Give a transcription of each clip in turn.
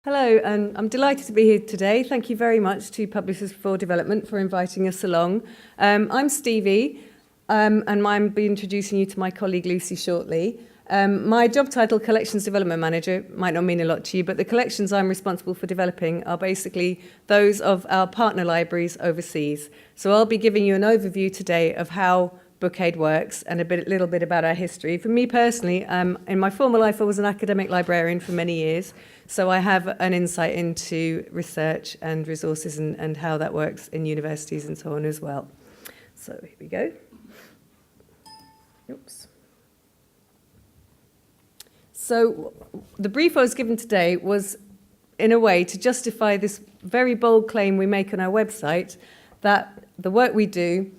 Hello, and I'm delighted to be here today. Thank you very much to Publishers for Development for inviting us along. I'm Stevie, and I'll be introducing you to my colleague Lucy shortly. My job title, Collections Development Manager, might not mean a lot to you, but the collections I'm responsible for developing are basically those of our partner libraries overseas. So I'll be giving you an overview today of how Bookaid works and a little bit about our history. For me personally, in my former life, I was an academic librarian for many years, so I have an insight into research and resources and how that works in universities and so on as well. So here we go. Oops. So the brief I was given today was, in a way, to justify this very bold claim we make on our website that the work we do,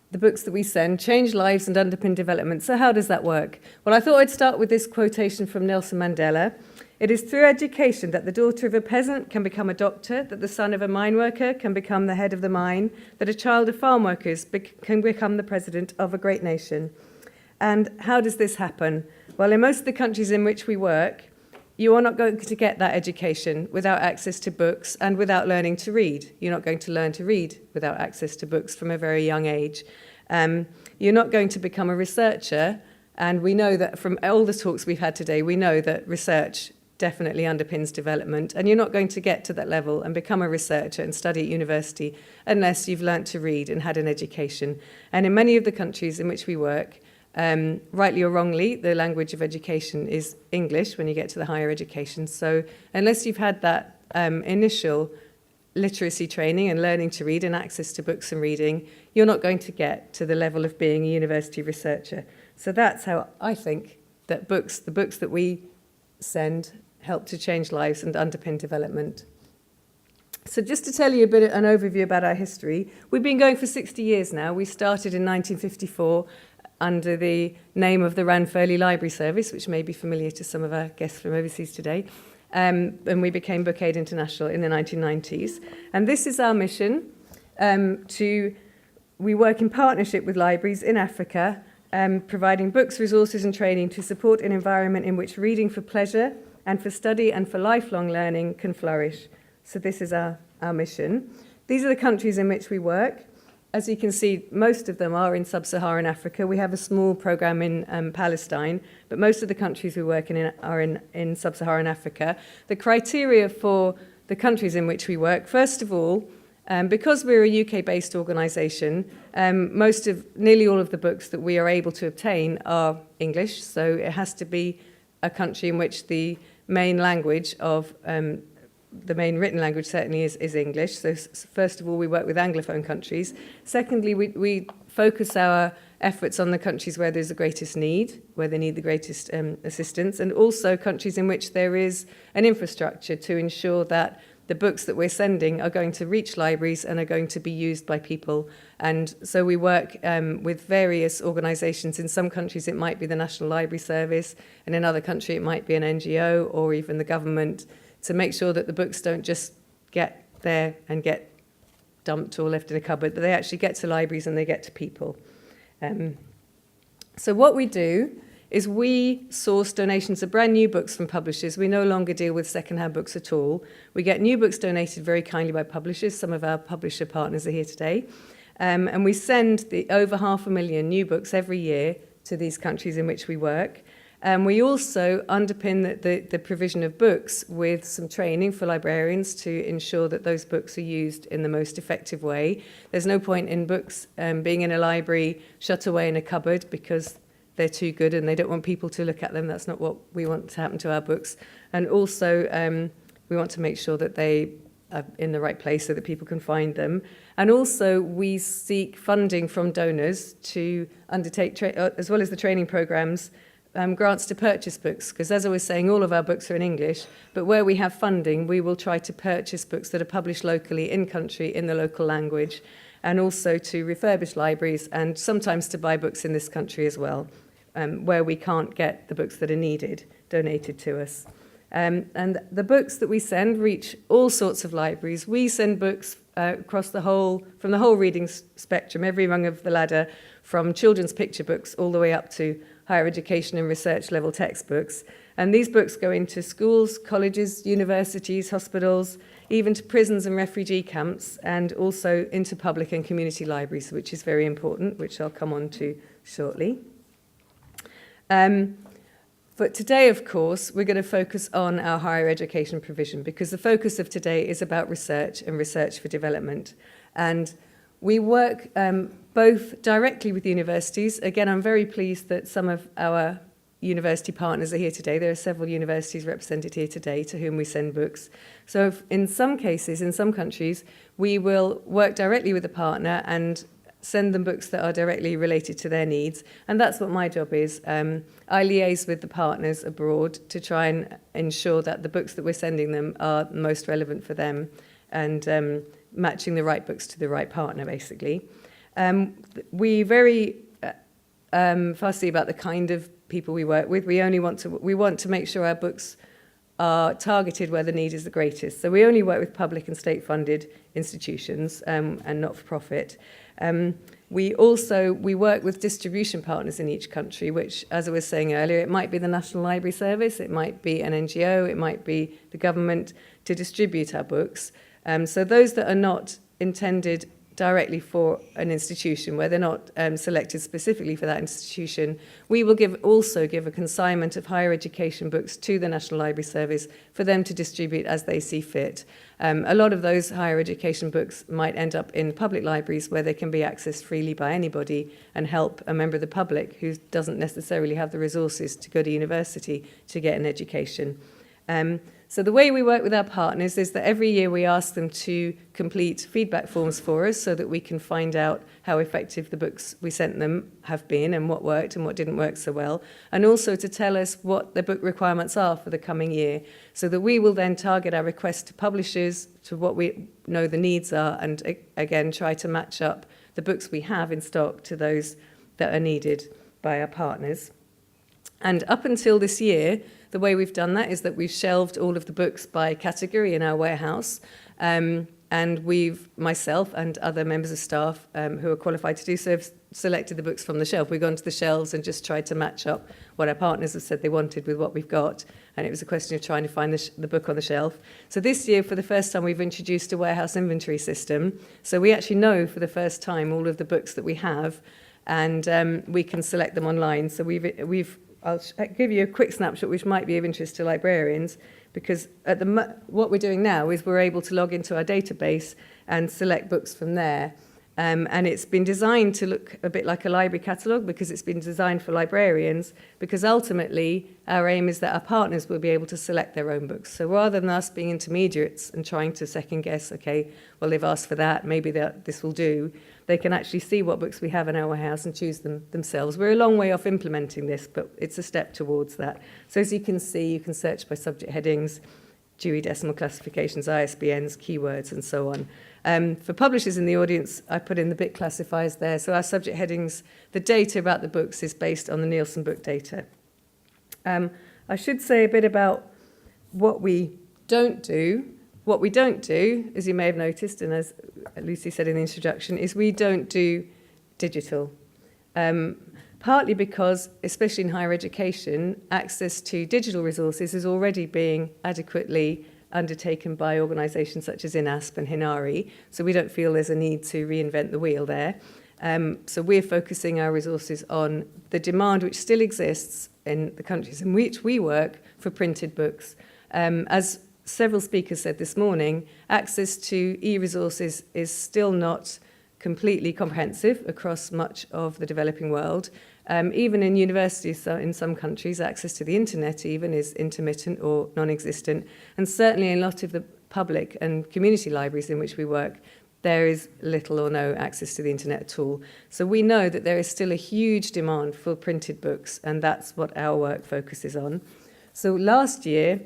the books that we send, change lives and underpin development. So how does that work? Well, I thought I'd start with this quotation from Nelson Mandela. It is through education that the daughter of a peasant can become a doctor, that the son of a mine worker can become the head of the mine, that a child of farm workers can become the president of a great nation. And how does this happen? Well, in most of the countries in which we work, you are not going to get that education without access to books and without learning to read. You're not going to learn to read without access to books from a very young age. You're not going to become a researcher, and we know that from all the talks we've had today, we know that research definitely underpins development, and you're not going to get to that level and become a researcher and study at university unless you've learnt to read and had an education. And in many of the countries in which we work, rightly or wrongly, the language of education is English when you get to the higher education. So unless you've had that initial literacy training and learning to read and access to books and reading, you're not going to get to the level of being a university researcher. So that's how I think that the books that we send, help to change lives and underpin development. So just to tell you a bit an overview about our history, we've been going for 60 years now. We started in 1954 under the name of the Ranfurly Library Service, which may be familiar to some of our guests from overseas today. And we became Bookaid International in the 1990s. And this is our mission. We work in partnership with libraries in Africa, providing books, resources and training to support an environment in which reading for pleasure and for study and for lifelong learning can flourish. So this is our mission. These are the countries in which we work. As you can see, most of them are in sub-Saharan Africa. We have a small program in Palestine, but most of the countries we work in are in sub-Saharan Africa. The criteria for the countries in which we work, first of all, because we're a UK-based organisation, nearly all of the books that we are able to obtain are English, so it has to be a country in which the main language of the main written language certainly is English. So first of all, we work with Anglophone countries. Secondly, we focus our efforts on the countries where there's the greatest need, where they need the greatest assistance, and also countries in which there is an infrastructure to ensure that the books that we're sending are going to reach libraries and are going to be used by people. And so we work with various organisations. In some countries, it might be the National Library Service. In another country, it might be an NGO or even the government, to make sure that the books don't just get there and get dumped or left in a cupboard, but they actually get to libraries and they get to people. So what we do is we source donations of brand new books from publishers. We no longer deal with second-hand books at all. We get new books donated very kindly by publishers. Some of our publisher partners are here today. And we send over 500,000 new books every year to these countries in which we work. We also underpin the provision of books with some training for librarians to ensure that those books are used in the most effective way. There's no point in books being in a library shut away in a cupboard because they're too good and they don't want people to look at them. That's not what we want to happen to our books. And also, we want to make sure that they are in the right place so that people can find them. And also, we seek funding from donors to undertake, as well as the training programs, grants to purchase books, because as I was saying, all of our books are in English, but where we have funding, we will try to purchase books that are published locally in country in the local language, and also to refurbish libraries and sometimes to buy books in this country as well, where we can't get the books that are needed donated to us. And the books that we send reach all sorts of libraries. We send books across from the whole reading spectrum, every rung of the ladder, from children's picture books all the way up to higher education and research level textbooks. And these books go into schools, colleges, universities, hospitals, even to prisons and refugee camps, and also into public and community libraries, which is very important, which I'll come on to shortly. But today, of course, we're going to focus on our higher education provision, because the focus of today is about research and research for development. And we work both directly with universities. Again, I'm very pleased that some of our university partners are here today. There are several universities represented here today to whom we send books. So in some cases, in some countries, we will work directly with a partner and send them books that are directly related to their needs. And that's what my job is. I liaise with the partners abroad to try and ensure that the books that we're sending them are most relevant for them, and matching the right books to the right partner, basically. We very fussy about the kind of people we work with. We want to make sure our books are targeted where the need is the greatest. So we only work with public and state-funded institutions and not-for-profit. We work with distribution partners in each country, which, as I was saying earlier, it might be the National Library Service, it might be an NGO, it might be the government to distribute our books. So those that are not intended directly for an institution, where they're not selected specifically for that institution, we will also give a consignment of higher education books to the National Library Service for them to distribute as they see fit. A lot of those higher education books might end up in public libraries where they can be accessed freely by anybody and help a member of the public who doesn't necessarily have the resources to go to university to get an education. So the way we work with our partners is that every year we ask them to complete feedback forms for us so that we can find out how effective the books we sent them have been and what worked and what didn't work so well, and also to tell us what the book requirements are for the coming year, so that we will then target our requests to publishers to what we know the needs are, and again try to match up the books we have in stock to those that are needed by our partners. And up until this year, the way we've done that is that we've shelved all of the books by category in our warehouse, and myself and other members of staff who are qualified to do so have selected the books from the shelf. We've gone to the shelves and just tried to match up what our partners have said they wanted with what we've got, and it was a question of trying to find the book on the shelf. So this year, for the first time, we've introduced a warehouse inventory system, so we actually know for the first time all of the books that we have, and we can select them online. So I'll give you a quick snapshot which might be of interest to librarians, because what we're doing now is we're able to log into our database and select books from there. And it's been designed to look a bit like a library catalogue, because it's been designed for librarians, because ultimately our aim is that our partners will be able to select their own books. So rather than us being intermediates and trying to second guess, okay, well, they've asked for that, maybe this will do, they can actually see what books we have in our warehouse and choose them themselves. We're a long way off implementing this, but it's a step towards that. So as you can see, you can search by subject headings, Dewey Decimal Classifications, ISBNs, keywords, and so on. For publishers in the audience, I put in the BIC classifiers there. So our subject headings, the data about the books is based on the Nielsen book data. I should say a bit about what we don't do. What we don't do, as you may have noticed, and as Lucy said in the introduction, is we don't do digital. Partly because, especially in higher education, access to digital resources is already being adequately undertaken by organisations such as INASP and HINARI, so we don't feel there's a need to reinvent the wheel there. So we're focusing our resources on the demand which still exists in the countries in which we work for printed books. As several speakers said this morning, access to e-resources is still not completely comprehensive across much of the developing world. Even in universities, so in some countries, access to the internet even is intermittent or non-existent. And certainly in a lot of the public and community libraries in which we work, there is little or no access to the internet at all. So we know that there is still a huge demand for printed books, and that's what our work focuses on. So last year,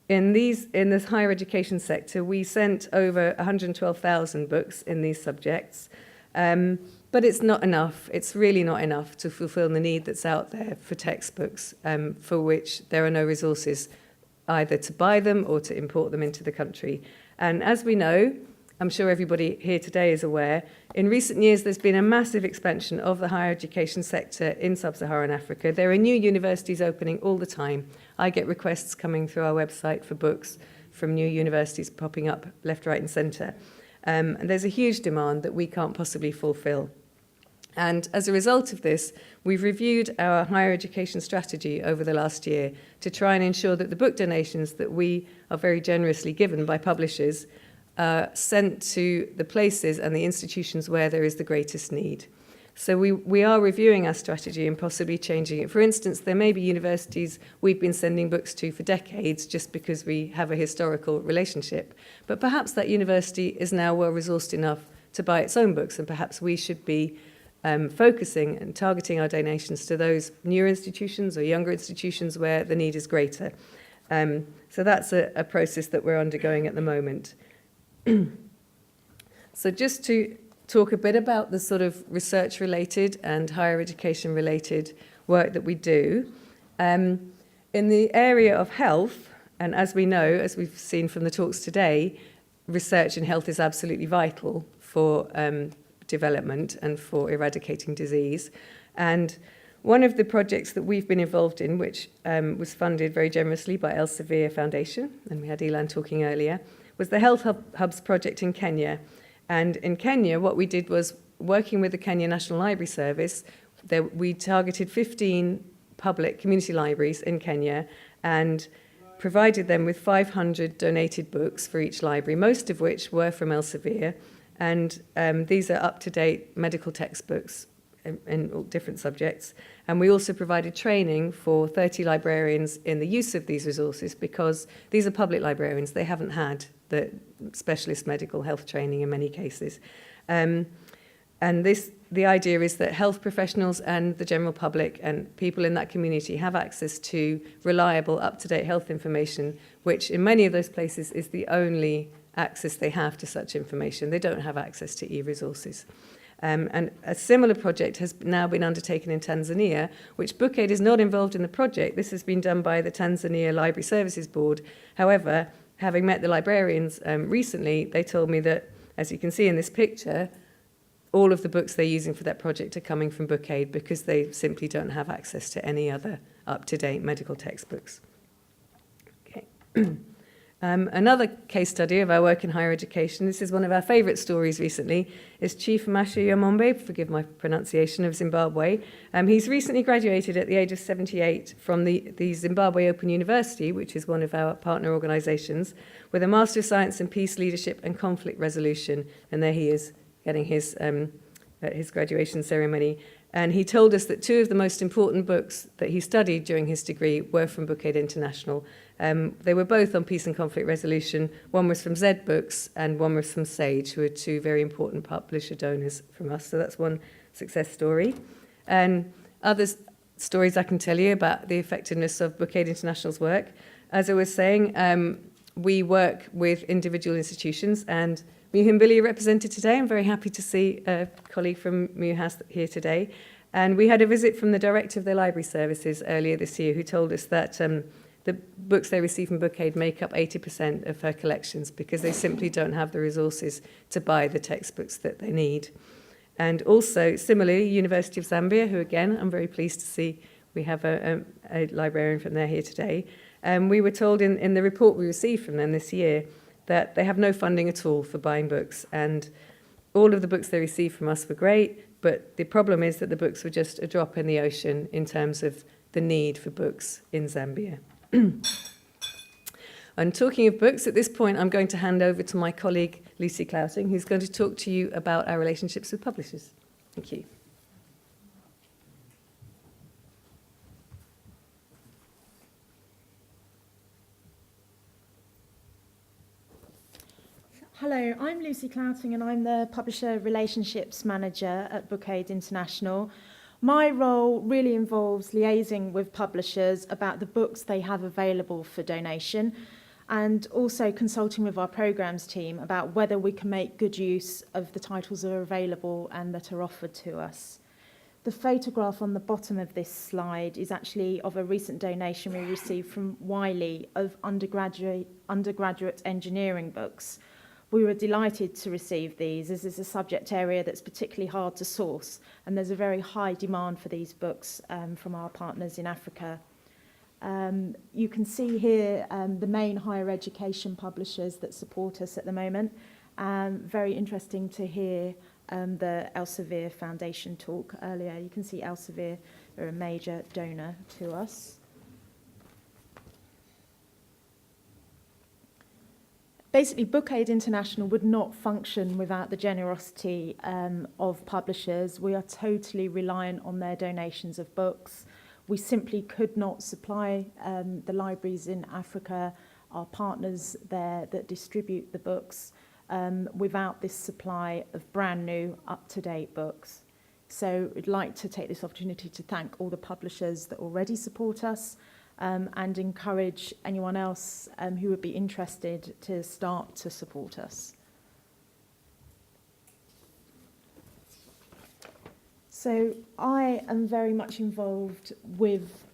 in this higher education sector, we sent over 112,000 books in these subjects. But it's not enough. It's really not enough to fulfill the need that's out there for textbooks, for which there are no resources either to buy them or to import them into the country. And as we know, I'm sure everybody here today is aware, in recent years there's been a massive expansion of the higher education sector in sub-Saharan Africa. There are new universities opening all the time. I get requests coming through our website for books from new universities popping up left, right and centre. And there's a huge demand that we can't possibly fulfil. And as a result of this, we've reviewed our higher education strategy over the last year to try and ensure that the book donations that we are very generously given by publishers are sent to the places and the institutions where there is the greatest need. So we are reviewing our strategy and possibly changing it. For instance, there may be universities we've been sending books to for decades just because we have a historical relationship. But perhaps that university is now well-resourced enough to buy its own books, and perhaps we should be focusing and targeting our donations to those newer institutions or younger institutions where the need is greater. So that's a process that we're undergoing at the moment. So just to talk a bit about the sort of research-related and higher education-related work that we do. In the area of health, and as we know, as we've seen from the talks today, research in health is absolutely vital for development and for eradicating disease. And one of the projects that we've been involved in, which was funded very generously by Elsevier Foundation, and we had Elan talking earlier, was the Health Hubs project in Kenya. And in Kenya, what we did was, working with the Kenya National Library Service, we targeted 15 public community libraries in Kenya and provided them with 500 donated books for each library, most of which were from Elsevier. And these are up-to-date medical textbooks in all different subjects. And we also provided training for 30 librarians in the use of these resources, because these are public librarians. They haven't had the specialist medical health training in many cases. And the idea is that health professionals and the general public and people in that community have access to reliable, up-to-date health information, which in many of those places is the only access they have to such information. They don't have access to e-resources. And a similar project has now been undertaken in Tanzania, which Bookaid is not involved in the project. This has been done by the Tanzania Library Services Board. However, having met the librarians recently, they told me that, as you can see in this picture, all of the books they're using for that project are coming from Bookaid because they simply don't have access to any other up-to-date medical textbooks. Okay. Another case study of our work in higher education, this is one of our favourite stories recently, is Chief Masha Yomombe, forgive my pronunciation, of Zimbabwe. He's recently graduated at the age of 78 from the Zimbabwe Open University, which is one of our partner organisations, with a Master of Science in Peace, Leadership and Conflict Resolution. And there he is, getting his graduation ceremony. And he told us that two of the most important books that he studied during his degree were from Bookaid International. They were both on peace and conflict resolution. One was from Z Books and one was from Sage, who are two very important publisher donors from us. So that's one success story. And other stories I can tell you about the effectiveness of Bookaid International's work. As I was saying, we work with individual institutions, and Muhimbili are represented today. I'm very happy to see a colleague from Muhas here today. And we had a visit from the director of their library services earlier this year, who told us that the books they receive from Bookaid make up 80% of her collections because they simply don't have the resources to buy the textbooks that they need. And also, similarly, University of Zambia, who again, I'm very pleased to see we have a librarian from there here today. We were told in the report we received from them this year that they have no funding at all for buying books, and all of the books they received from us were great, but the problem is that the books were just a drop in the ocean in terms of the need for books in Zambia. And talking of books, at this point I'm going to hand over to my colleague Lucy Clouting, who's going to talk to you about our relationships with publishers. Thank you. Hello, I'm Lucy Clouting and I'm the Publisher Relationships Manager at Bookaid International. My role really involves liaising with publishers about the books they have available for donation, and also consulting with our programmes team about whether we can make good use of the titles that are available and that are offered to us. The photograph on the bottom of this slide is actually of a recent donation we received from Wiley of undergraduate engineering books, We were delighted to receive these, as it's a subject area that's particularly hard to source, and there's a very high demand for these books from our partners in Africa. You can see here the main higher education publishers that support us at the moment. Very interesting to hear the Elsevier Foundation talk earlier. You can see Elsevier are a major donor to us. Basically, Bookaid International would not function without the generosity of publishers. We are totally reliant on their donations of books. We simply could not supply the libraries in Africa, our partners there that distribute the books, without this supply of brand new, up-to-date books. So we'd like to take this opportunity to thank all the publishers that already support us, and encourage anyone else who would be interested to start to support us. So I am very much involved with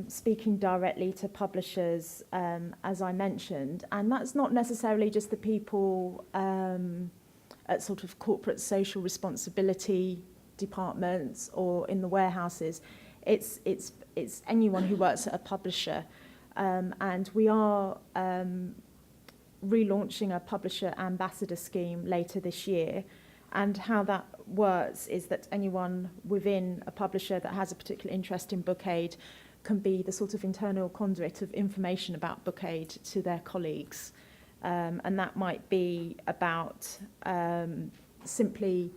speaking directly to publishers, as I mentioned, and that's not necessarily just the people at sort of corporate social responsibility departments or in the warehouses. It's anyone who works at a publisher, and we are relaunching a publisher ambassador scheme later this year. And how that works is that anyone within a publisher that has a particular interest in Bookaid can be the sort of internal conduit of information about Bookaid to their colleagues, and that might be about simply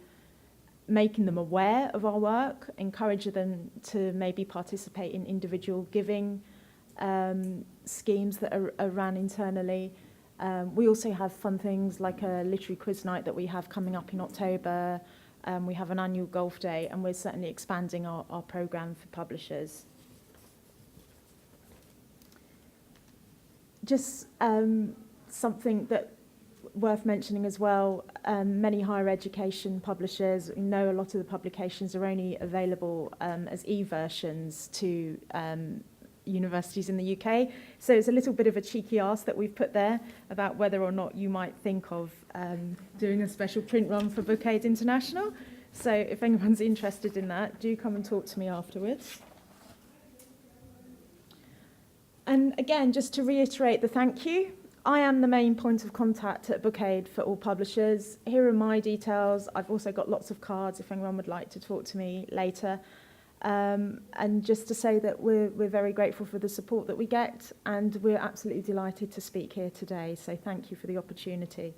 making them aware of our work, encourage them to maybe participate in individual giving schemes that are run internally. We also have fun things like a literary quiz night that we have coming up in October. We have an annual golf day, and we're certainly expanding our programme for publishers. Just something that worth mentioning as well, many higher education publishers, we know a lot of the publications are only available as e-versions to universities in the UK. So it's a little bit of a cheeky ask that we've put there about whether or not you might think of doing a special print run for Bookaid International. So if anyone's interested in that, do come and talk to me afterwards. And again, just to reiterate the thank you, I am the main point of contact at Bookaid for all publishers. Here are my details. I've also got lots of cards if anyone would like to talk to me later. And just to say that we're very grateful for the support that we get, and we're absolutely delighted to speak here today. So thank you for the opportunity.